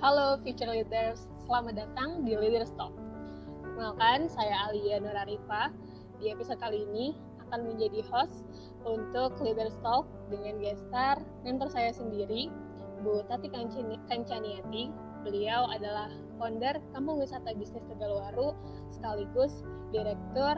Halo Future Leaders, selamat datang di Leaders Talk. Kenalkan, saya Alia Nurarifa. Di episode kali ini akan menjadi host untuk Leaders Talk dengan guest star mentor saya sendiri, Bu Tati Kancaniati. Beliau adalah founder Kampung Wisata Bisnis Tegalwaru sekaligus Direktur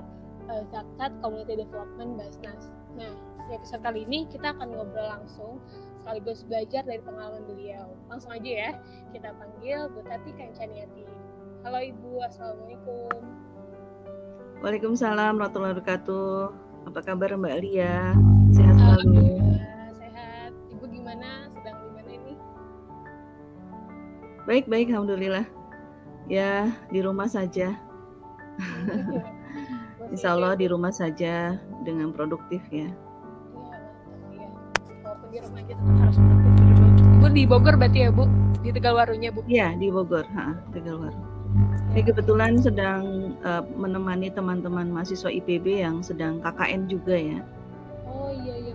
Zakat Community Development Basnas. Nah, di episode kali ini kita akan ngobrol langsung sekaligus belajar dari pengalaman beliau. Langsung aja ya, kita panggil Bu Tati Kancaniati. Halo Ibu, Assalamualaikum. Waalaikumsalam warahmatullahi wabarakatuh. Apa kabar Mbak Lia? Sehat selalu? Sehat. Ibu gimana? Sedang di mana ini? Baik, alhamdulillah. Ya, di rumah saja. Insya Allah di rumah saja dengan produktif ya. Walaupun di rumah kita harus produktif. Ibu di Bogor berarti ya Bu? Di Tegalwarunya Bu? Iya, di Bogor, Tegalwaru. Ini kebetulan sedang menemani teman-teman mahasiswa IPB yang sedang KKN juga ya. Oh iya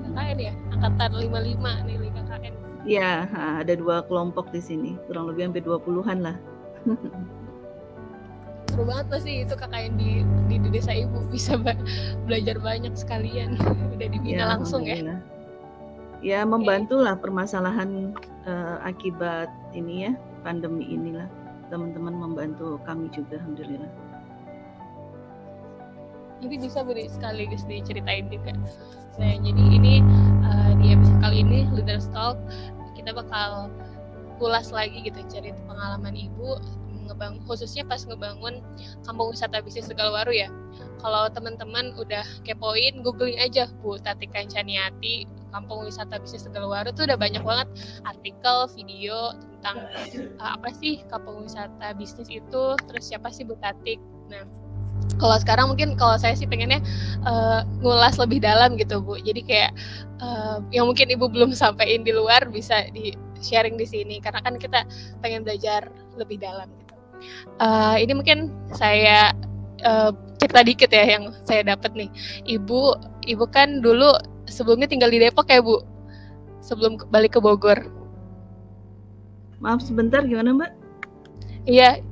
KKN ya, angkatan 55 nih KKN. Iya, ada 2 kelompok di sini, kurang lebih sampai 20-an lah. Seru banget pasti itu KKN di desa Ibu, bisa belajar banyak sekalian. Udah dibina langsung ya. Ya membantulah permasalahan akibat ini ya, pandemi inilah. Teman-teman membantu kami juga, alhamdulillah. Jadi bisa beri sekaligus diceritain juga. Nah, jadi ini di episode kali ini Leaders Talk kita bakal kulas lagi gitu, cerita pengalaman Ibu khususnya pas ngebangun Kampung Wisata Bisnis Tegalwaru ya. Kalau teman-teman udah kepoin, googling aja Bu Tati Kancaniati Kampung Wisata Bisnis Tegalwaru tuh udah banyak banget artikel, video tentang apa sih Kampung Wisata Bisnis itu, terus siapa sih Bu Tati. Nah, kalau sekarang mungkin kalau saya sih pengennya ngulas lebih dalam gitu Bu. Jadi kayak yang mungkin Ibu belum sampaikan di luar bisa di sharing di sini karena kan kita pengen belajar lebih dalam gitu. Ini mungkin saya cerita dikit ya yang saya dapat nih. Ibu kan dulu sebelumnya tinggal di Depok ya Bu, sebelum balik ke Bogor. Maaf sebentar, gimana Mbak? Iya,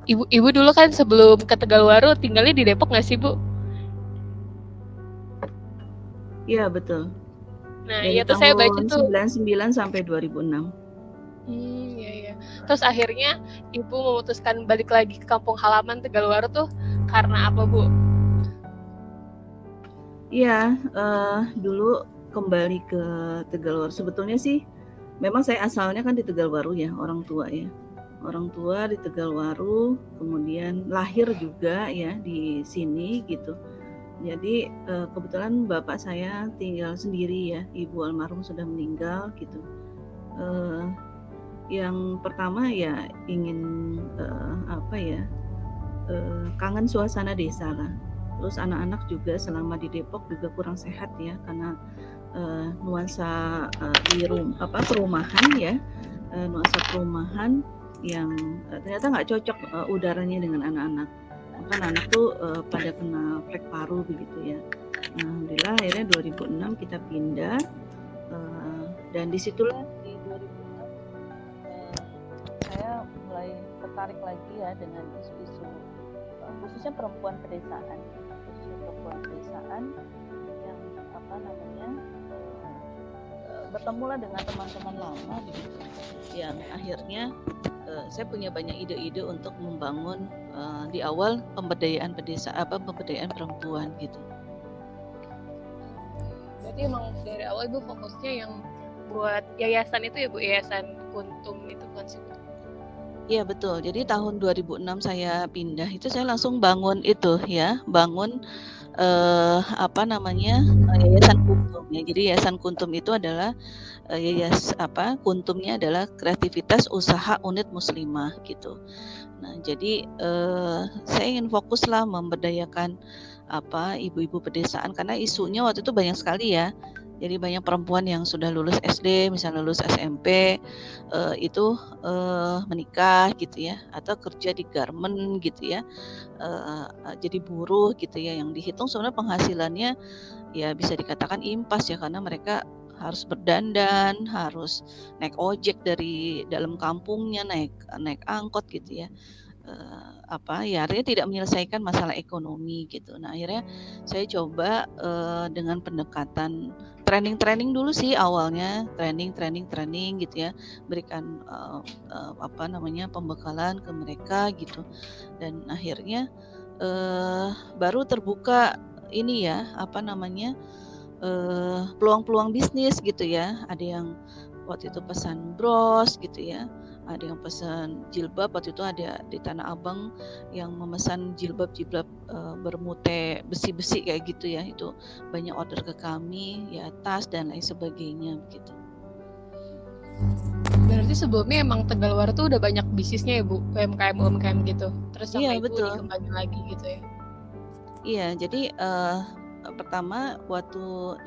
Ibu dulu kan sebelum ke Tegalwaru tinggalnya di Depok nggak sih Bu? Iya betul. Nah iya tuh saya baca tuh 99 sampai 2006. Iya. Terus akhirnya Ibu memutuskan balik lagi ke kampung halaman Tegalwaru tuh karena apa Bu? Iya, dulu kembali ke Tegalwaru. Sebetulnya sih, memang saya asalnya kan di Tegalwaru ya, orang tua ya. Orang tua di Tegalwaru, kemudian lahir juga ya di sini gitu. Jadi kebetulan bapak saya tinggal sendiri ya, ibu almarhum sudah meninggal gitu. Yang pertama ya ingin kangen suasana desa lah. Terus anak-anak juga selama di Depok juga kurang sehat ya karena nuansa perumahan ya, nuansa perumahan yang ternyata nggak cocok udaranya dengan anak-anak. Kan anak tuh pada kena flek paru begitu ya. Nah, alhamdulillah akhirnya 2006 kita pindah dan disitulah di 2006 saya mulai tertarik lagi ya dengan isu-isu khususnya perempuan pedesaan yang bertemulah dengan teman-teman lama begitu yang akhirnya saya punya banyak ide-ide untuk membangun di awal pemberdayaan perempuan gitu. Berarti emang dari awal Ibu fokusnya yang buat yayasan itu ya Bu, Yayasan Kuntum itu kan sih Bu? Iya betul. Jadi tahun 2006 saya pindah itu saya langsung bangun itu ya, Yayasan Kuntum ya. Jadi Yayasan Kuntum itu adalah Kuntumnya adalah kreativitas usaha unit muslimah gitu. Nah, jadi saya ingin fokuslah memberdayakan ibu-ibu pedesaan karena isunya waktu itu banyak sekali ya. Jadi banyak perempuan yang sudah lulus SD, misalnya lulus SMP, itu menikah gitu ya, atau kerja di garmen gitu ya, jadi buruh gitu ya, yang dihitung sebenarnya penghasilannya ya bisa dikatakan impas ya karena mereka harus berdandan, harus naik ojek dari dalam kampungnya, naik angkot gitu ya. Ya akhirnya tidak menyelesaikan masalah ekonomi gitu. Nah akhirnya saya coba dengan pendekatan training dulu sih awalnya, training gitu ya, berikan pembekalan ke mereka gitu, dan akhirnya baru terbuka ini ya peluang-peluang bisnis gitu ya. Ada yang waktu itu pesan bros gitu ya, ada yang pesan jilbab. Waktu itu ada di Tanah Abang yang memesan jilbab bermute besi-besi kayak gitu ya, itu banyak order ke kami ya, tas dan lain sebagainya gitu. Berarti sebelumnya emang Tegalwaru tuh udah banyak bisnisnya ya Bu, UMKM gitu, terus sama Ibu betul. dikembangin lagi gitu ya? Iya, jadi pertama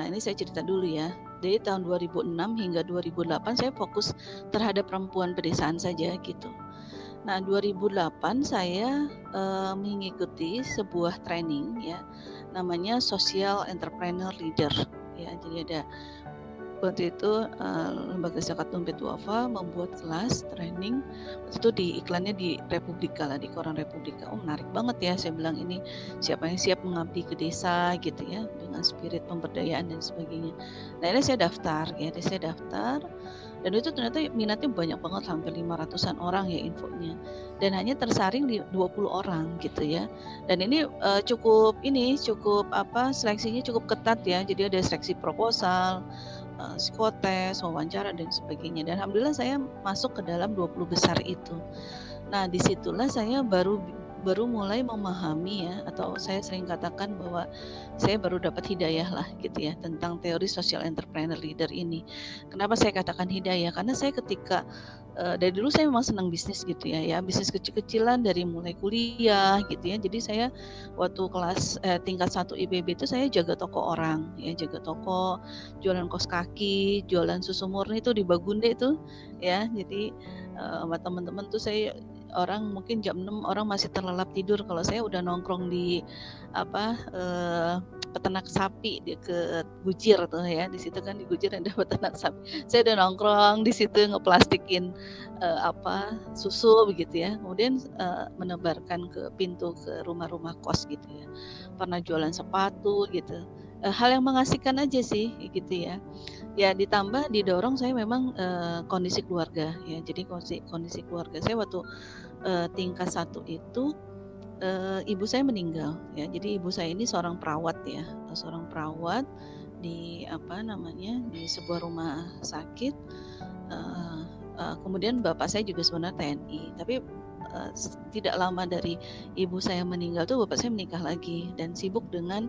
ini saya cerita dulu ya. Dari tahun 2006 hingga 2008 saya fokus terhadap perempuan pedesaan saja gitu. Nah 2008 saya mengikuti sebuah training ya, namanya Social Entrepreneur Leader ya. Jadi ada waktu itu Lembaga Zakat Dompet Duafa membuat kelas training. Waktu itu iklannya di Republika lah, di koran Republika. Oh menarik banget ya, saya bilang ini siapa yang siap mengabdi ke desa gitu ya, dengan spirit pemberdayaan dan sebagainya. Nah akhirnya saya daftar, dan itu ternyata minatnya banyak banget, hampir 500-an orang ya infonya, dan hanya tersaring di 20 orang gitu ya. Dan ini seleksinya cukup ketat ya, jadi ada seleksi proposal, psikotes, wawancara dan sebagainya, dan alhamdulillah saya masuk ke dalam 20 besar itu. Nah disitulah saya baru mulai memahami ya, atau saya sering katakan bahwa saya baru dapat hidayah lah gitu ya, tentang teori social entrepreneur leader ini. Kenapa saya katakan hidayah? Karena saya ketika dari dulu saya memang senang bisnis gitu ya, bisnis kecil-kecilan dari mulai kuliah gitu ya. Jadi saya waktu tingkat 1 IPB itu saya jaga toko orang ya, jaga toko, jualan kaos kaki, jualan susu murni itu di Bagunde itu ya. Jadi sama teman-teman tuh saya, orang mungkin jam 6 orang masih terlelap tidur, kalau saya udah nongkrong di peternak sapi di ke Gujir tuh ya, di situ kan di Gujir ada peternak sapi. Saya udah nongkrong di situ ngeplastikin susu begitu ya. Kemudian menebarkan ke pintu ke rumah-rumah kos gitu ya. Pernah jualan sepatu gitu. Hal yang mengasihkan aja sih gitu ya. Ya ditambah didorong saya memang kondisi keluarga ya. Jadi kondisi keluarga saya waktu tingkat 1 itu ibu saya meninggal ya. Jadi ibu saya ini seorang perawat ya, di di sebuah rumah sakit. Kemudian bapak saya juga sebenarnya TNI, tapi tidak lama dari ibu saya meninggal tuh bapak saya menikah lagi dan sibuk dengan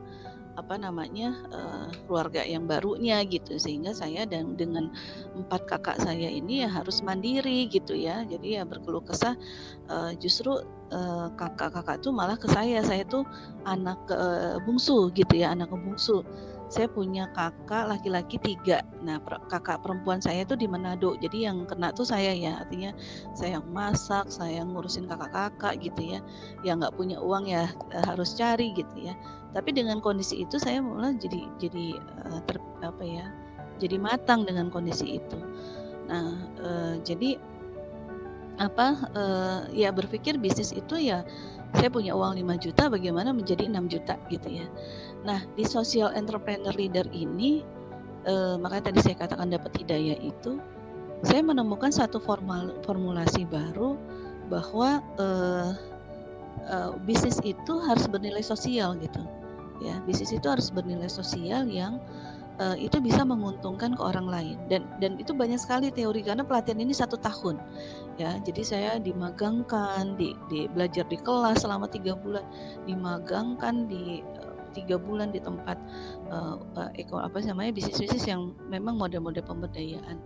keluarga yang barunya gitu, sehingga saya dan dengan 4 kakak saya ini ya harus mandiri gitu ya. Jadi ya berkeluh kesah, justru kakak-kakak tuh malah ke saya tuh anak bungsu gitu ya, anak bungsu. Saya punya kakak laki-laki 3. Nah kakak perempuan saya tuh di Manado, jadi yang kena tuh saya ya, artinya saya yang masak, saya yang ngurusin kakak-kakak gitu ya, yang nggak punya uang ya harus cari gitu ya. Tapi dengan kondisi itu saya mulai jadi matang dengan kondisi itu. Nah jadi berpikir bisnis itu ya, saya punya uang 5 juta bagaimana menjadi 6 juta gitu ya. Nah di social entrepreneur leader ini makanya tadi saya katakan dapat hidayah itu, saya menemukan satu formulasi baru bahwa bisnis itu harus bernilai sosial gitu ya. Bisnis itu harus bernilai sosial yang itu bisa menguntungkan ke orang lain, dan itu banyak sekali teori, karena pelatihan ini 1 tahun ya. Jadi saya dimagangkan, belajar di kelas selama 3 bulan, dimagangkan di 3 bulan di tempat bisnis-bisnis yang memang mode-mode pemberdayaan.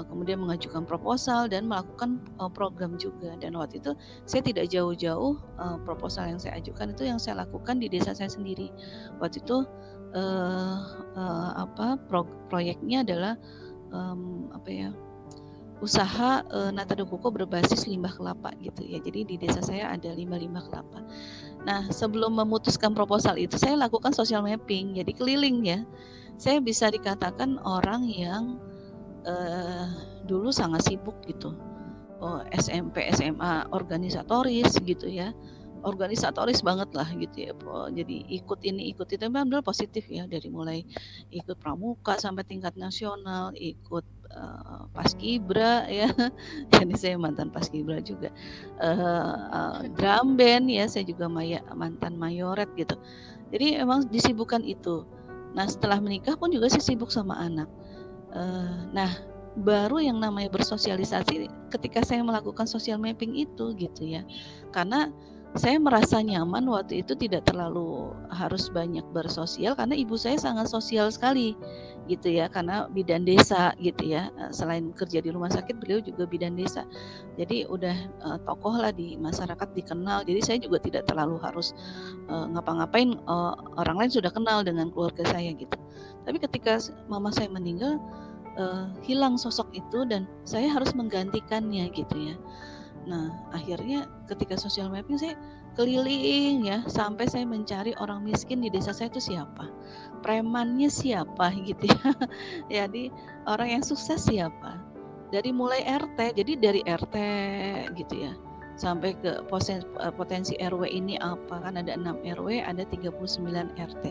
Kemudian mengajukan proposal dan melakukan program juga. Dan waktu itu saya tidak jauh-jauh, proposal yang saya ajukan itu yang saya lakukan di desa saya sendiri. Waktu itu proyeknya adalah usaha Nata de Coco berbasis limbah kelapa gitu ya. Jadi di desa saya ada limbah kelapa. Nah, sebelum memutuskan proposal itu saya lakukan social mapping. Jadi keliling ya. Saya bisa dikatakan orang yang dulu sangat sibuk gitu. SMP, SMA organisatoris gitu ya. Organisatoris banget lah gitu ya. Jadi ikut ini ikut itu, benar positif ya, dari mulai ikut pramuka sampai tingkat nasional, ikut paskibra ya. Jadi saya mantan paskibra juga. Drum band ya, saya juga mantan mayoret gitu. Jadi emang disibukkan itu. Nah, setelah menikah pun juga saya sibuk sama anak. Nah, baru yang namanya bersosialisasi ketika saya melakukan social mapping itu gitu ya. Karena saya merasa nyaman waktu itu, tidak terlalu harus banyak bersosial karena ibu saya sangat sosial sekali gitu ya, karena bidan desa gitu ya. Selain kerja di rumah sakit, beliau juga bidan desa. Jadi udah tokoh lah di masyarakat, dikenal. Jadi saya juga tidak terlalu harus ngapa-ngapain, orang lain sudah kenal dengan keluarga saya gitu. Tapi ketika mama saya meninggal, hilang sosok itu dan saya harus menggantikannya gitu ya. Nah, akhirnya ketika social mapping saya keliling ya, sampai saya mencari orang miskin di desa saya itu siapa, premannya siapa gitu ya. Jadi orang yang sukses siapa, dari mulai RT. Jadi dari RT gitu ya, sampai ke potensi RW ini apa, kan ada 6 RW, ada 39 RT.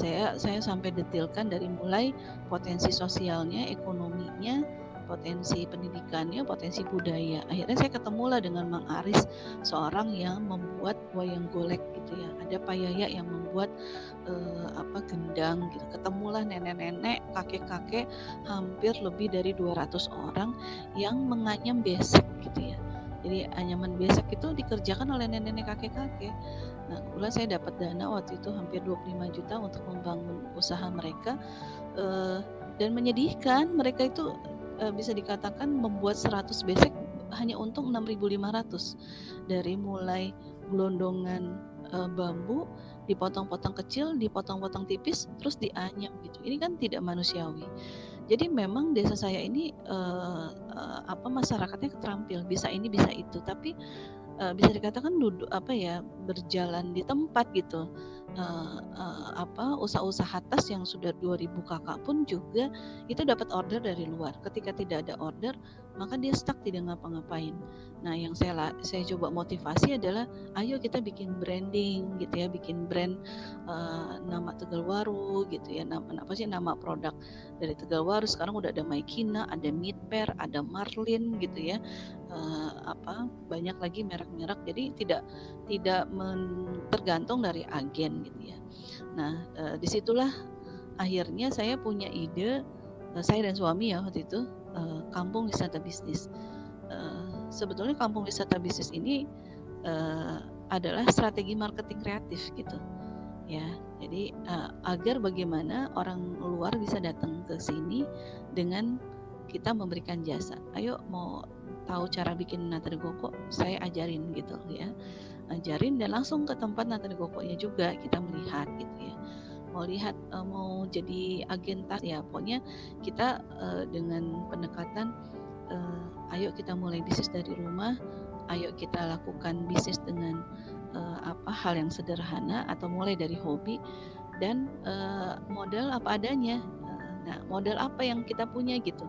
Saya sampai detailkan dari mulai potensi sosialnya, ekonominya, potensi pendidikannya, potensi budaya. Akhirnya saya ketemulah dengan Mang Aris, seorang yang membuat wayang golek gitu ya. Ada Pak Yaya yang membuat gendang gitu. Ketemulah nenek-nenek, kakek-kakek, hampir lebih dari 200 orang yang menganyam besek gitu ya. Jadi anyaman besek itu dikerjakan oleh nenek-nenek, kakek-kakek. Nah, kebetulan saya dapat dana waktu itu hampir 25 juta untuk membangun usaha mereka, dan menyedihkan, mereka itu bisa dikatakan membuat 100 besek hanya untung 6.500, dari mulai gelondongan bambu dipotong-potong kecil, dipotong-potong tipis, terus dianyam gitu. Ini kan tidak manusiawi. Jadi memang desa saya ini masyarakatnya terampil, bisa ini bisa itu, tapi bisa dikatakan berjalan di tempat gitu. Usaha-usaha tas yang sudah 2000 kakak pun juga itu dapat order dari luar. Ketika tidak ada order, maka dia stuck, tidak ngapa-ngapain. Nah, yang saya coba motivasi adalah ayo kita bikin branding gitu ya, bikin brand nama Tegalwaru gitu ya. Nama produk dari Tegalwaru. Sekarang udah ada Maikina, ada Midper, ada Marlin gitu ya. Banyak lagi merek-merek, jadi tidak tergantung dari agen gitu ya. Nah, disitulah akhirnya saya punya ide, saya dan suami ya waktu itu, kampung wisata bisnis. Sebetulnya kampung wisata bisnis ini adalah strategi marketing kreatif gitu ya. Jadi agar bagaimana orang luar bisa datang ke sini dengan kita memberikan jasa. Ayo, mau tahu cara bikin Nata de Coco, saya ajarin gitu ya. Ajarin dan langsung ke tempat Nata de Coco-nya juga kita melihat gitu ya. Mau jadi agen tas ya, pokoknya kita dengan pendekatan ayo kita mulai bisnis dari rumah, ayo kita lakukan bisnis dengan hal yang sederhana atau mulai dari hobi, dan modal apa adanya. Nah, modal apa yang kita punya gitu.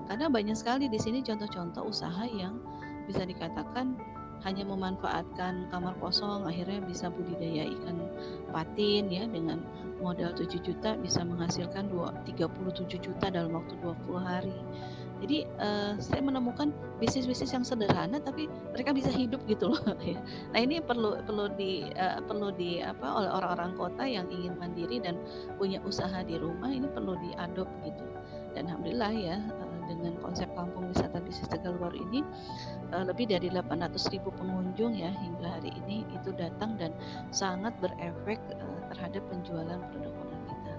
Karena banyak sekali di sini contoh-contoh usaha yang bisa dikatakan hanya memanfaatkan kamar kosong, akhirnya bisa budidaya ikan patin ya, dengan modal 7 juta bisa menghasilkan 37 juta dalam waktu 20 hari. Jadi saya menemukan bisnis-bisnis yang sederhana tapi mereka bisa hidup gitu loh ya. Nah, ini perlu oleh orang-orang kota yang ingin mandiri dan punya usaha di rumah, ini perlu diadop gitu. Dan alhamdulillah ya, dengan konsep kampung wisata bisnis Tegalwaru ini lebih dari 800.000 pengunjung ya hingga hari ini itu datang dan sangat berefek terhadap penjualan produk-produk kita.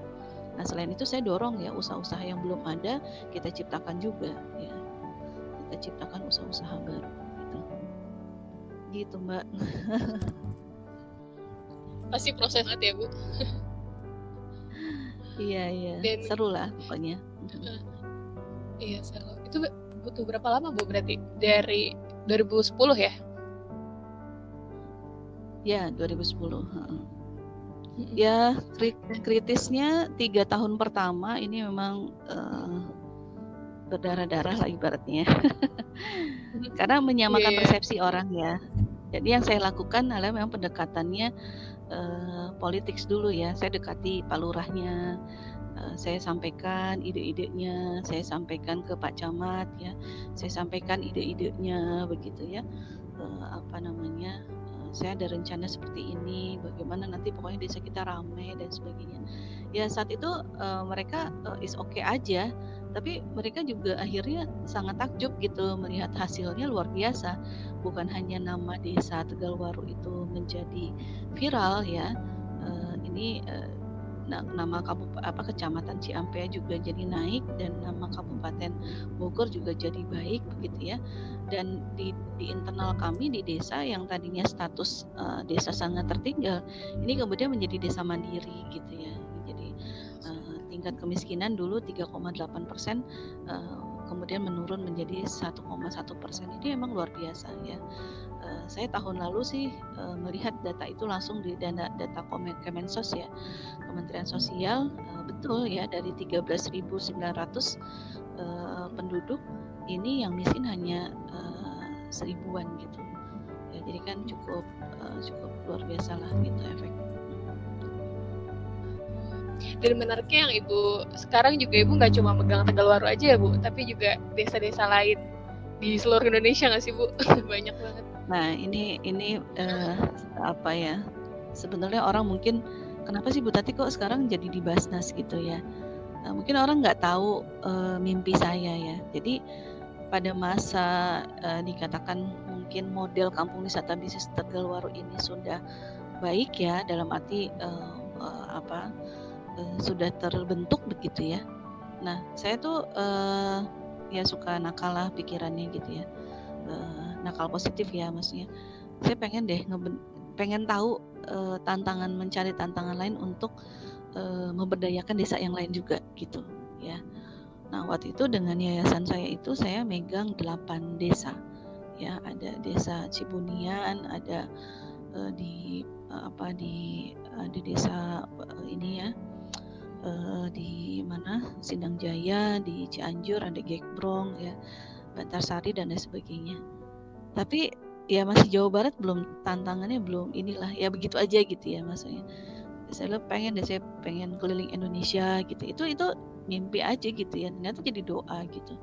Nah, selain itu saya dorong ya usaha-usaha yang belum ada kita ciptakan juga ya. Kita ciptakan usaha-usaha baru gitu Mbak. Pasti proses banget ya Bu. Iya. Dan seru lah pokoknya. Iya seru. Itu butuh berapa lama Bu berarti? Dari 2010 ya? Ya, 2010. Ya, kritisnya 3 tahun pertama ini memang berdarah-darah lah ibaratnya. Karena menyamakan persepsi orang ya. Jadi yang saya lakukan adalah memang pendekatannya politics dulu ya. Saya dekati Pak Lurahnya, saya sampaikan ide-idenya, saya sampaikan ke Pak Camat ya, saya sampaikan ide-idenya begitu ya. Saya ada rencana seperti ini, bagaimana nanti pokoknya desa kita ramai dan sebagainya. Ya saat itu mereka is okay aja, tapi mereka juga akhirnya sangat takjub gitu melihat hasilnya luar biasa. Bukan hanya nama desa Tegalwaru itu menjadi viral ya, nama kecamatan Ciampea juga jadi naik dan nama Kabupaten Bogor juga jadi baik begitu ya. Dan di internal kami di desa yang tadinya status desa sangat tertinggal, ini kemudian menjadi desa mandiri gitu ya. Jadi tingkat kemiskinan dulu 3,8%, kemudian menurun menjadi 1,1%. Ini memang luar biasa ya. Saya tahun lalu sih melihat data itu langsung di data Kemensos ya, Kementerian Sosial, betul ya, dari 13.900 penduduk ini yang miskin hanya 1000-an gitu ya. Jadi kan cukup luar biasa lah gitu efeknya. Dan menariknya yang Ibu sekarang juga Ibu nggak cuma megang Tegalwaru aja ya Bu, tapi juga desa-desa lain di seluruh Indonesia nggak sih Bu? Banyak banget. Nah ini sebenarnya orang mungkin kenapa sih Bu Tati kok sekarang jadi di Basnas gitu ya. Mungkin orang nggak tahu mimpi saya ya. Jadi pada masa dikatakan mungkin model kampung wisata bisnis Tegalwaru ini sudah baik ya, dalam arti sudah terbentuk begitu ya. Nah saya tuh ya suka nakal lah pikirannya gitu ya, nakal positif ya maksudnya. Saya pengen tahu mencari tantangan lain untuk memberdayakan desa yang lain juga gitu ya. Nah waktu itu dengan yayasan saya itu saya megang 8 desa ya, ada desa Cibunian, ada di desa ini ya, di mana Sindang Jaya, di Cianjur ada Gekbrong ya, Bantarsari dan lain sebagainya. Tapi ya masih Jawa Barat tantangannya belum inilah ya, begitu aja gitu ya maksudnya. Saya pengen keliling Indonesia gitu. Itu mimpi aja gitu ya. Ternyata jadi doa gitu.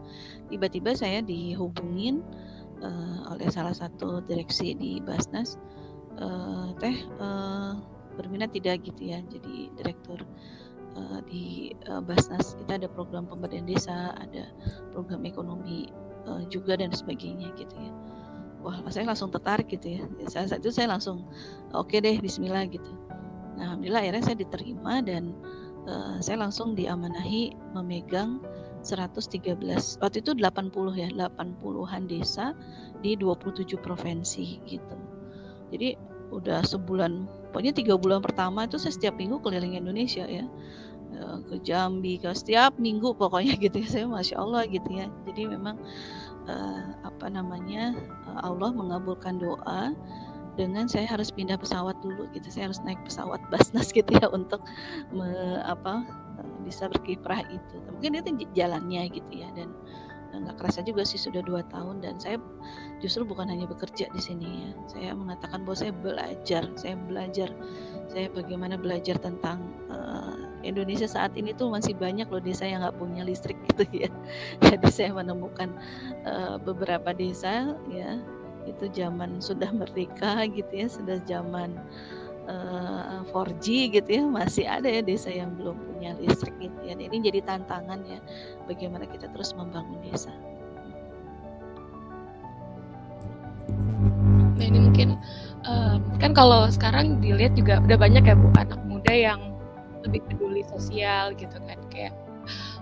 Tiba-tiba saya dihubungin oleh salah satu direksi di Basnas, berminat tidak gitu ya jadi direktur di Basnas. Kita ada program pemberdayaan desa, ada program ekonomi juga dan sebagainya gitu ya. Wah, saya langsung tertarik gitu ya. Saat itu saya langsung oke deh, bismillah gitu. Nah, alhamdulillah akhirnya saya diterima dan saya langsung diamanahi memegang 113, waktu itu 80-an desa di 27 provinsi gitu. Jadi udah sebulan, pokoknya 3 bulan pertama itu saya setiap minggu keliling Indonesia ya, ke Jambi, ke setiap minggu pokoknya gitu ya. Saya Masya Allah gitu ya. Jadi memang Allah mengabulkan doa dengan saya harus pindah pesawat dulu gitu. Saya harus naik pesawat Basnas gitu ya untuk bisa berkiprah itu. Mungkin itu jalannya gitu ya, dan nggak kerasa juga sih sudah 2 tahun. Dan saya justru bukan hanya bekerja di sini ya. Saya mengatakan bahwa saya belajar bagaimana belajar tentang Indonesia saat ini tuh masih banyak loh desa yang nggak punya listrik gitu ya. Jadi saya menemukan beberapa desa ya, itu zaman sudah merdeka gitu ya, sudah zaman 4G gitu ya, masih ada ya desa yang belum punya listrik gitu ya. Ini jadi tantangan ya, bagaimana kita terus membangun desa. Nah ini mungkin kan kalau sekarang dilihat juga udah banyak ya Bu anak muda yang lebih peduli sosial gitu kan, kayak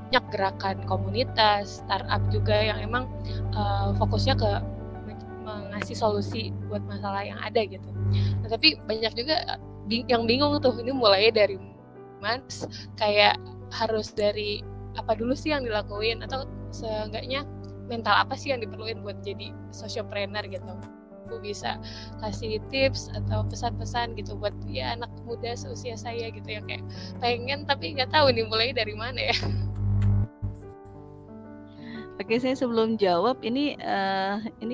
banyak gerakan komunitas, startup juga yang emang fokusnya ke mengasih solusi buat masalah yang ada gitu. Nah, tapi banyak juga yang bingung tuh, ini mulai dari mana, kayak harus dari apa dulu sih yang dilakuin, atau seenggaknya mental apa sih yang diperluin buat jadi sociopreneur gitu. Aku bisa kasih tips atau pesan-pesan gitu buat ya anak muda seusia saya gitu yang kayak pengen tapi nggak tahu nih mulai dari mana ya. Oke, saya sebelum jawab ini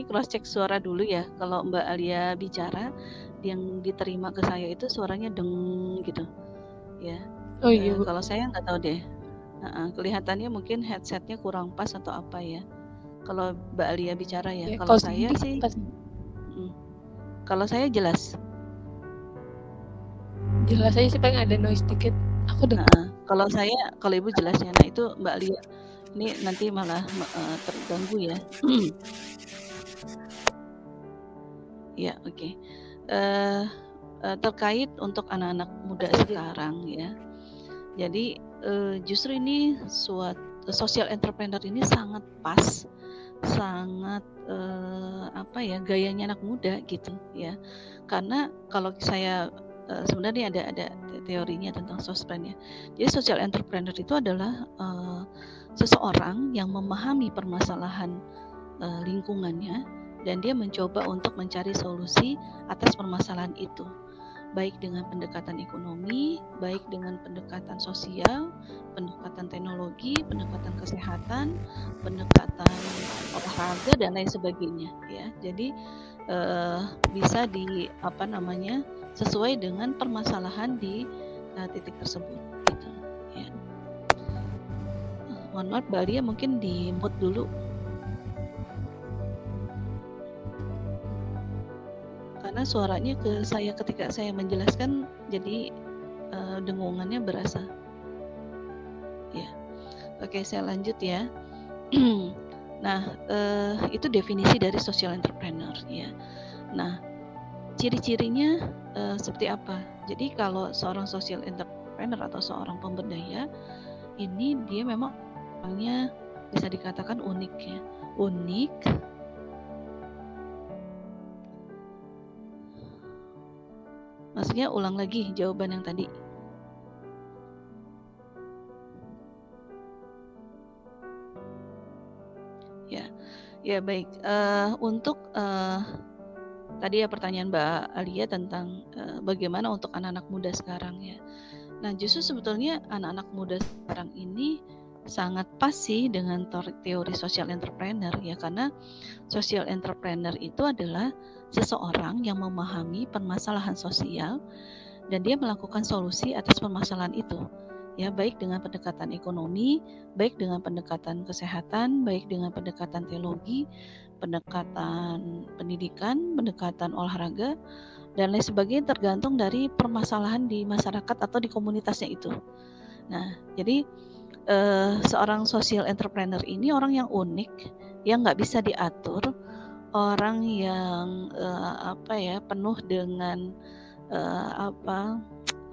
cross check suara dulu ya. Kalau Mbak Alia bicara, yang diterima ke saya itu suaranya deng gitu, ya. Oh iya Bu. Kalau saya nggak tahu deh. Kelihatannya mungkin headsetnya kurang pas atau apa ya. Kalau Mbak Alia bicara ya. Kalau saya sih, kalau saya jelas. Jelas aja sih, paling ada noise dikit. Aku dengar. Kalau saya, kalau Ibu jelas ya. Nah itu Mbak Alia. Ini nanti malah terganggu ya. Ya, oke. Terkait untuk anak-anak muda sekarang ya. Jadi justru ini suatu social entrepreneur ini sangat pas, sangat gayanya anak muda gitu ya. Karena kalau saya sebenarnya ada teorinya tentang sospren ya. Jadi social entrepreneur itu adalah seseorang yang memahami permasalahan lingkungannya dan dia mencoba untuk mencari solusi atas permasalahan itu, baik dengan pendekatan ekonomi, baik dengan pendekatan sosial, pendekatan teknologi, pendekatan kesehatan, pendekatan olahraga dan lain sebagainya ya. Jadi bisa sesuai dengan permasalahan di titik tersebut gitu ya. Mohon maaf Mbak Alia, mungkin di mute dulu karena suaranya ke saya ketika saya menjelaskan jadi dengungannya berasa ya. Oke, saya lanjut ya. Nah itu definisi dari social entrepreneur ya. Nah ciri-cirinya seperti apa? Jadi kalau seorang social entrepreneur atau seorang pemberdaya ini dia memang orangnya bisa dikatakan unik ya. Unik. Maksudnya ulang lagi jawaban yang tadi. Ya baik. Untuk tadi ya pertanyaan Mbak Alia tentang bagaimana untuk anak-anak muda sekarang ya. Nah justru sebetulnya anak-anak muda sekarang ini sangat pas sih dengan teori social entrepreneur ya, karena social entrepreneur itu adalah seseorang yang memahami permasalahan sosial dan dia melakukan solusi atas permasalahan itu ya, baik dengan pendekatan ekonomi, baik dengan pendekatan kesehatan, baik dengan pendekatan teknologi, pendekatan pendidikan, pendekatan olahraga dan lain sebagainya, tergantung dari permasalahan di masyarakat atau di komunitasnya itu. Nah jadi seorang social entrepreneur ini orang yang unik, yang nggak bisa diatur, orang yang penuh dengan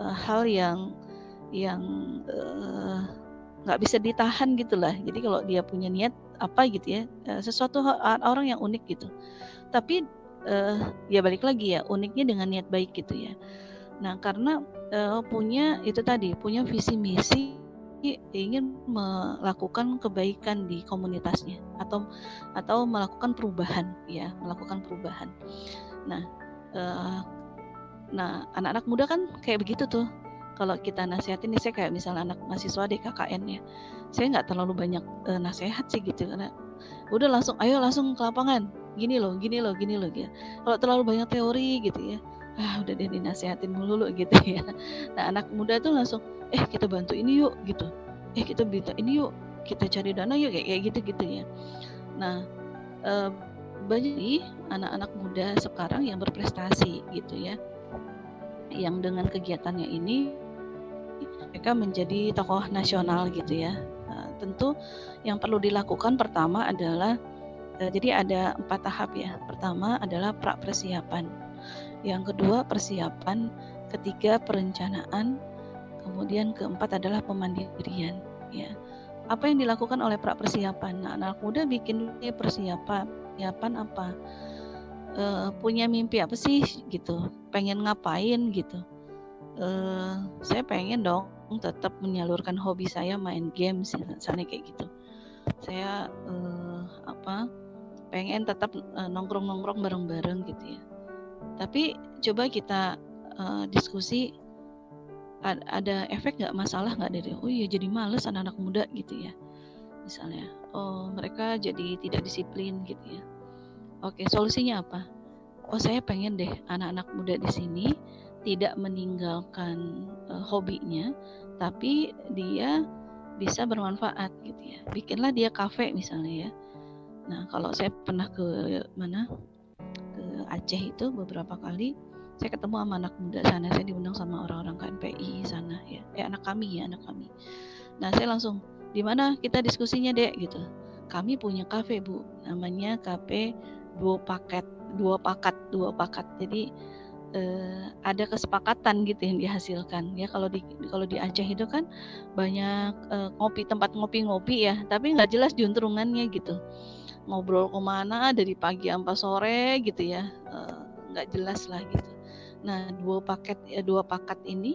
hal yang nggak bisa ditahan gitulah. Jadi kalau dia punya niat apa gitu ya, sesuatu orang yang unik gitu. Tapi ya balik lagi ya, uniknya dengan niat baik gitu ya. Nah karena punya visi misi ingin melakukan kebaikan di komunitasnya atau melakukan perubahan ya, melakukan perubahan. Nah anak-anak muda kan kayak begitu tuh. Kalau kita nasihatin nih, saya kayak misalnya anak mahasiswa DKKN ya, saya nggak terlalu banyak nasihat sih gitu, karena udah langsung ke lapangan, gini loh gitu. Kalau terlalu banyak teori gitu ya, udah deh dinasehatin mulu gitu ya. Nah anak muda tuh langsung kita bantu ini yuk gitu, kita minta ini yuk, kita cari dana yuk, kayak gitu ya. Nah banyak anak-anak muda sekarang yang berprestasi gitu ya, yang dengan kegiatannya ini mereka menjadi tokoh nasional gitu ya. Tentu yang perlu dilakukan pertama adalah jadi ada 4 tahap ya. Pertama adalah pra-persiapan, yang kedua persiapan, ketiga perencanaan, kemudian keempat adalah pemandirian ya. Apa yang dilakukan oleh pra-persiapan? Nah, anak muda bikin persiapan apa? Punya mimpi apa sih gitu, pengen ngapain gitu. Saya pengen dong tetap menyalurkan hobi saya main games misalnya kayak gitu. Saya pengen tetap nongkrong-nongkrong bareng-bareng gitu ya. Tapi coba kita diskusi, ada efek nggak, masalah nggak dari oh iya jadi males anak-anak muda gitu ya misalnya, oh mereka jadi tidak disiplin gitu ya. Oke, solusinya apa? Oh saya pengen deh anak-anak muda di sini tidak meninggalkan hobinya, tapi dia bisa bermanfaat gitu ya. Bikinlah dia kafe misalnya ya. Nah kalau saya pernah ke Aceh itu beberapa kali, saya ketemu sama anak muda sana, saya diundang sama orang-orang KNPI sana ya, anak kami. Nah saya langsung, di mana kita diskusinya dek gitu. Kami punya kafe bu, namanya kafe dua pakat. Jadi ada kesepakatan gitu yang dihasilkan ya. Kalau di Aceh itu kan banyak tempat ngopi ya, tapi nggak jelas juntrungannya gitu. Ngobrol kemana dari pagi sampai sore gitu ya, nggak jelas lah gitu. Nah dua pakat ini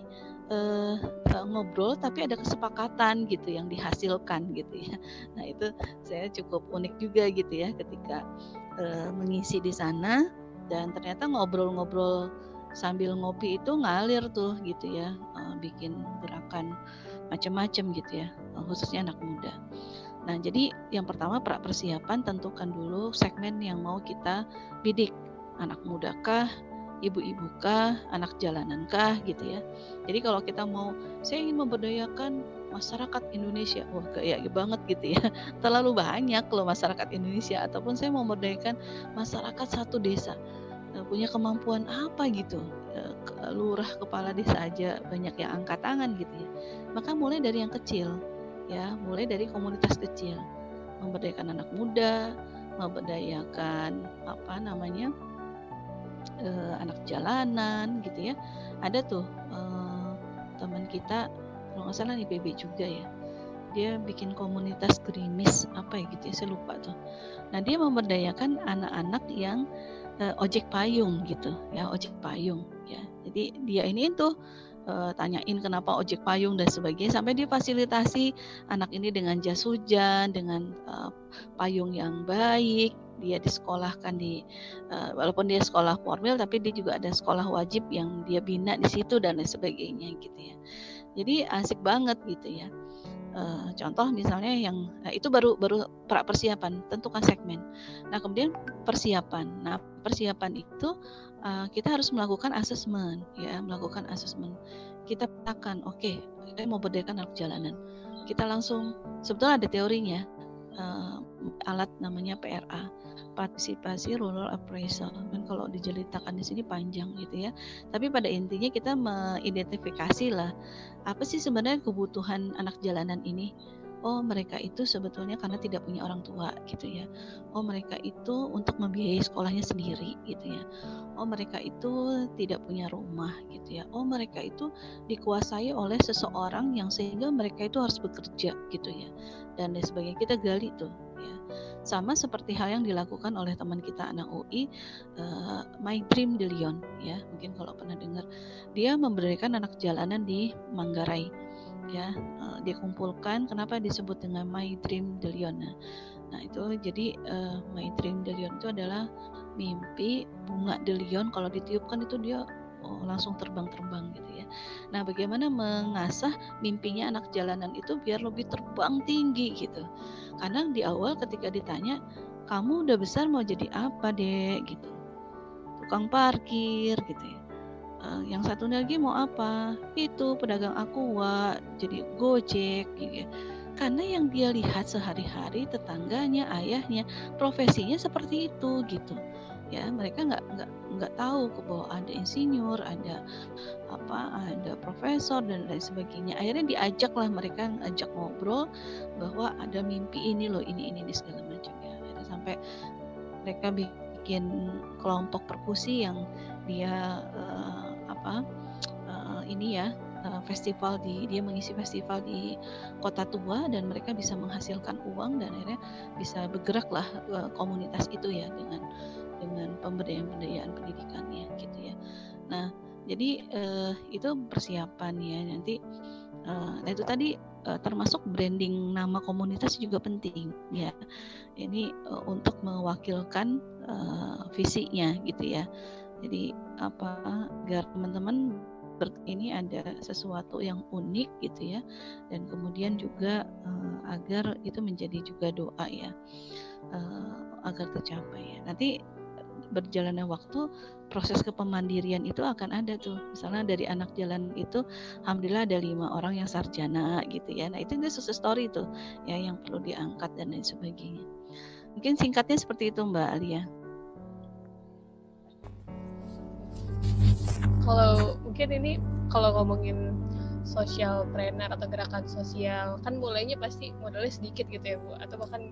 ngobrol tapi ada kesepakatan gitu yang dihasilkan gitu ya. Nah itu saya cukup unik juga gitu ya ketika mengisi di sana, dan ternyata ngobrol-ngobrol sambil ngopi itu ngalir tuh gitu ya, bikin gerakan macam-macam gitu ya, khususnya anak muda. Nah, jadi yang pertama persiapan, tentukan dulu segmen yang mau kita bidik. Anak muda kah, ibu-ibu kah, anak jalanan kah gitu ya. Jadi kalau kita mau, saya ingin memberdayakan masyarakat Indonesia, wah kayak banget gitu ya. Terlalu banyak loh masyarakat Indonesia, ataupun saya mau memberdayakan masyarakat satu desa. Punya kemampuan apa gitu. Lurah kepala desa aja banyak yang angkat tangan gitu ya. Maka mulai dari yang kecil. Ya, mulai dari komunitas kecil, memberdayakan anak muda, memberdayakan anak jalanan gitu ya. Ada tuh teman kita, kalau nggak salah nih PB juga ya, dia bikin komunitas gerimis apa ya gitu ya, saya lupa tuh. Nah dia memberdayakan anak-anak yang ojek payung gitu ya, ojek payung ya. Jadi dia ini tuh tanyain kenapa ojek payung dan sebagainya, sampai dia fasilitasi anak ini dengan jas hujan, dengan payung yang baik. Dia disekolahkan walaupun dia sekolah formal, tapi dia juga ada sekolah wajib yang dia bina di situ dan lain sebagainya gitu ya. Jadi asik banget gitu ya. Contoh misalnya yang itu baru persiapan, tentukan segmen. Nah kemudian persiapan. Nah persiapan itu kita harus melakukan asesmen ya, kita petakan, oke, kita mau berdayakan anak jalanan. Kita langsung, sebetulnya ada teorinya, alat namanya PRA, partisipasi rural appraisal. Dan kalau dijelitakan di sini panjang gitu ya. Tapi pada intinya kita mengidentifikasi lah apa sih sebenarnya kebutuhan anak jalanan ini. Oh mereka itu sebetulnya karena tidak punya orang tua gitu ya. Oh mereka itu untuk membiayai sekolahnya sendiri gitu ya. Oh mereka itu tidak punya rumah gitu ya. Oh mereka itu dikuasai oleh seseorang yang sehingga mereka itu harus bekerja gitu ya. Dan lain sebagainya, kita gali tuh ya. Sama seperti hal yang dilakukan oleh teman kita anak UI, My Dream de Lyon ya. Mungkin kalau pernah dengar, dia memberdayakan anak jalanan di Manggarai ya. Dia kumpulkan, kenapa disebut dengan My Dream de Lyon. Nah itu jadi My Dream de Lyon itu adalah mimpi bunga de Lyon, kalau ditiupkan itu dia langsung terbang gitu ya. Nah bagaimana mengasah mimpinya anak jalanan itu biar lebih terbang tinggi gitu. Karena di awal ketika ditanya, kamu udah besar mau jadi apa dek gitu, tukang parkir gitu ya. Yang satu lagi mau apa? Itu pedagang aqua, jadi Gojek gitu ya. Karena yang dia lihat sehari-hari tetangganya, ayahnya, profesinya seperti itu gitu. Ya, mereka nggak tahu bahwa ada insinyur, ada profesor dan lain sebagainya. Akhirnya mereka ajak ngobrol bahwa ada mimpi ini loh, ini segala macam ya. Akhirnya sampai mereka bikin kelompok perkusi yang dia festival dia mengisi festival di Kota Tua, dan mereka bisa menghasilkan uang dan akhirnya bisa bergeraklah komunitas itu ya dengan pemberdayaan pendidikannya gitu ya. Nah jadi itu persiapan ya, nanti Nah itu tadi termasuk branding nama komunitas juga penting ya. Ini untuk mewakilkan visinya gitu ya. Jadi agar teman-teman ini ada sesuatu yang unik gitu ya, dan kemudian juga agar itu menjadi juga doa ya, agar tercapai ya. Nanti berjalannya waktu, proses kepemandirian itu akan ada tuh. Misalnya dari anak jalan itu, alhamdulillah ada 5 orang yang sarjana gitu ya. Nah itu sukses story tuh ya, yang perlu diangkat dan lain sebagainya. Mungkin singkatnya seperti itu Mbak Alia. Kalau mungkin ini kalau ngomongin social planner atau gerakan sosial, kan mulainya pasti modalnya sedikit gitu ya Bu, atau bahkan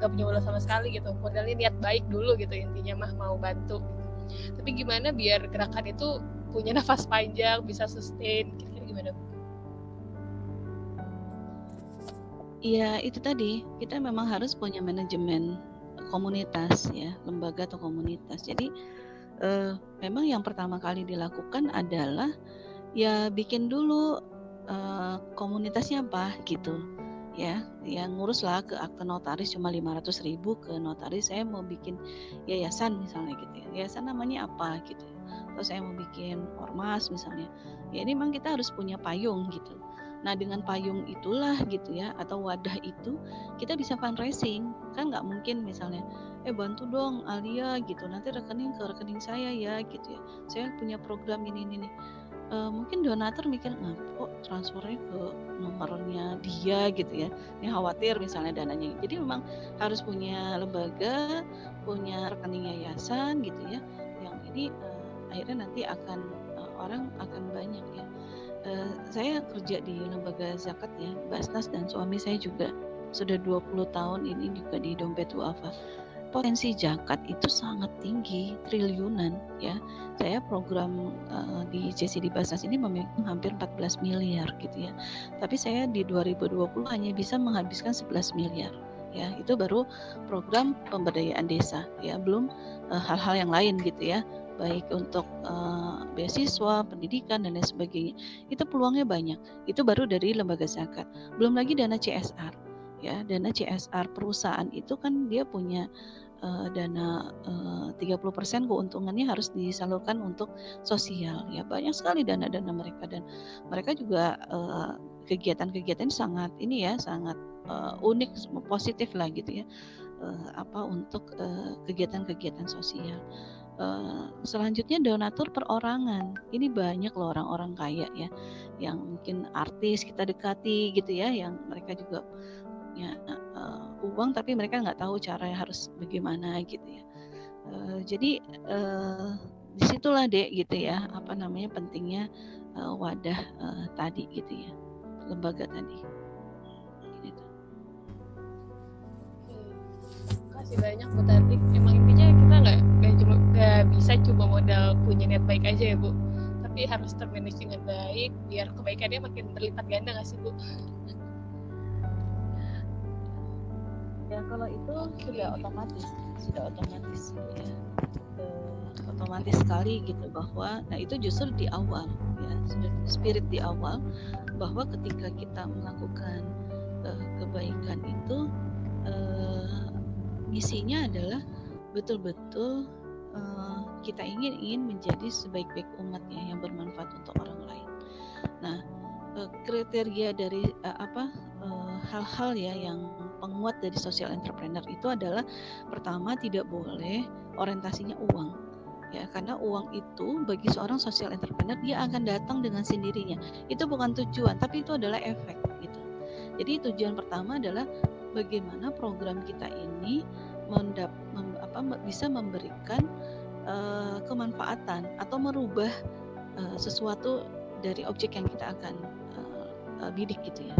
nggak punya modal sama sekali gitu, modalnya niat baik dulu gitu, intinya mah mau bantu gitu. Tapi gimana biar gerakan itu punya nafas panjang, bisa sustain, kira-kira gimana Bu? Iya itu tadi, kita memang harus punya manajemen komunitas ya, lembaga atau komunitas. Jadi memang yang pertama kali dilakukan adalah ya bikin dulu komunitasnya apa gitu ya, yang nguruslah ke akte notaris cuma 500.000 ke notaris, saya mau bikin yayasan misalnya gitu ya, yayasan namanya apa gitu, atau saya mau bikin ormas misalnya ya, ini memang kita harus punya payung gitu. Nah dengan payung itulah gitu ya, atau wadah itu kita bisa fundraising. Kan nggak mungkin misalnya bantu dong Alia gitu, nanti rekening ke rekening saya ya gitu ya, saya punya program ini nih. Mungkin donatur mikir kok transfernya ke nomornya dia gitu ya, ini khawatir misalnya dananya. Jadi memang harus punya lembaga, punya rekening yayasan gitu ya, yang ini akhirnya nanti akan orang akan banyak ya. Saya kerja di lembaga zakat ya, Basnas, dan suami saya juga sudah 20 tahun ini juga di Dompet Duafa. Potensi zakat itu sangat tinggi, triliunan ya. Saya program di JCD Basnas ini memiliki hampir 14 miliar gitu ya. Tapi saya di 2020 hanya bisa menghabiskan 11 miliar. Ya, itu baru program pemberdayaan desa ya, belum hal-hal yang lain gitu ya. Baik untuk beasiswa, pendidikan dan lain sebagainya. Itu peluangnya banyak. Itu baru dari lembaga zakat. Belum lagi dana CSR. Ya, dana CSR perusahaan itu kan dia punya dana 30% keuntungannya harus disalurkan untuk sosial ya, banyak sekali dana-dana mereka, dan mereka juga kegiatan-kegiatan sangat ini ya, sangat unik, positif lah gitu ya, untuk kegiatan-kegiatan sosial. Selanjutnya donatur perorangan, ini banyak loh orang-orang kaya ya, yang mungkin artis kita dekati gitu ya, yang mereka juga punya uang tapi mereka nggak tahu cara harus bagaimana gitu ya. Jadi disitulah Dek gitu ya, pentingnya wadah tadi gitu ya, lembaga tadi gitu. Kasih banyak Bu Tati. Emang intinya kita nggak bisa cuma modal punya niat baik aja ya Bu, tapi harus termanage dengan baik biar kebaikannya makin berlipat ganda nggak sih Bu? Ya kalau itu sudah otomatis ya, otomatis sekali gitu, bahwa nah itu justru di awal ya, sudah spirit di awal bahwa ketika kita melakukan kebaikan itu misinya adalah betul-betul kita ingin menjadi sebaik-baik umatnya yang bermanfaat untuk orang lain. Nah kriteria dari hal-hal ya yang penguat dari social entrepreneur itu adalah, pertama tidak boleh orientasinya uang ya, karena uang itu bagi seorang social entrepreneur dia akan datang dengan sendirinya, itu bukan tujuan tapi itu adalah efek gitu. Jadi tujuan pertama adalah bagaimana program kita ini bisa memberikan kemanfaatan atau merubah sesuatu dari objek yang kita akan bidik gitu ya.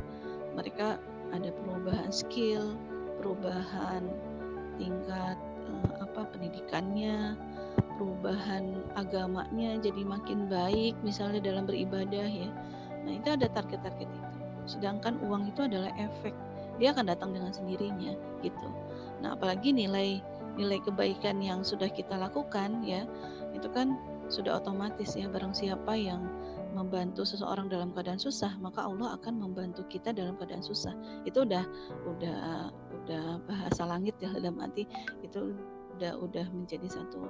Mereka ada perubahan skill, perubahan tingkat pendidikannya, perubahan agamanya jadi makin baik misalnya dalam beribadah ya. Nah itu ada target-target itu. Sedangkan uang itu adalah efek, dia akan datang dengan sendirinya gitu. Nah apalagi nilai kebaikan yang sudah kita lakukan ya, itu kan sudah otomatis ya, barang siapa yang membantu seseorang dalam keadaan susah, maka Allah akan membantu kita dalam keadaan susah. Itu udah bahasa langit ya, dalam arti itu udah menjadi satu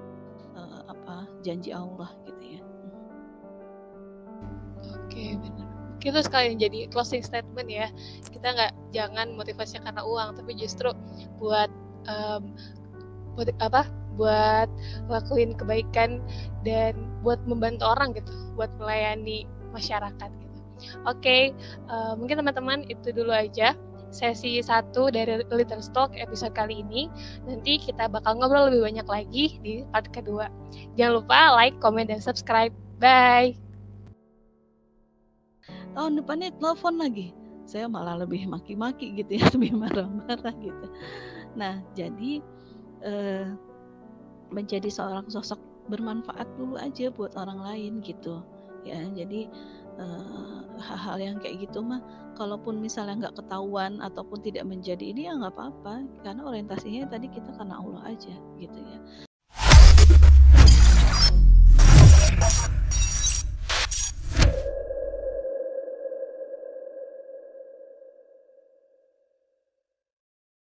janji Allah gitu ya. Oke, benar. Kita sekalian jadi closing statement ya. Kita jangan motivasinya karena uang, tapi justru buat buat lakuin kebaikan dan buat membantu orang gitu, buat melayani masyarakat gitu. Oke, mungkin teman-teman itu dulu aja sesi 1 dari Leaders Talk episode kali ini. Nanti kita bakal ngobrol lebih banyak lagi di part kedua. Jangan lupa like, comment, dan subscribe. Bye! Tahun depannya telepon lagi. Saya malah lebih maki-maki gitu ya, lebih marah-marah gitu. Nah, jadi menjadi seorang sosok bermanfaat dulu aja buat orang lain gitu ya. Jadi hal-hal yang kayak gitu mah kalaupun misalnya nggak ketahuan ataupun tidak menjadi ini ya nggak apa-apa, karena orientasinya tadi kita karena Allah aja gitu ya.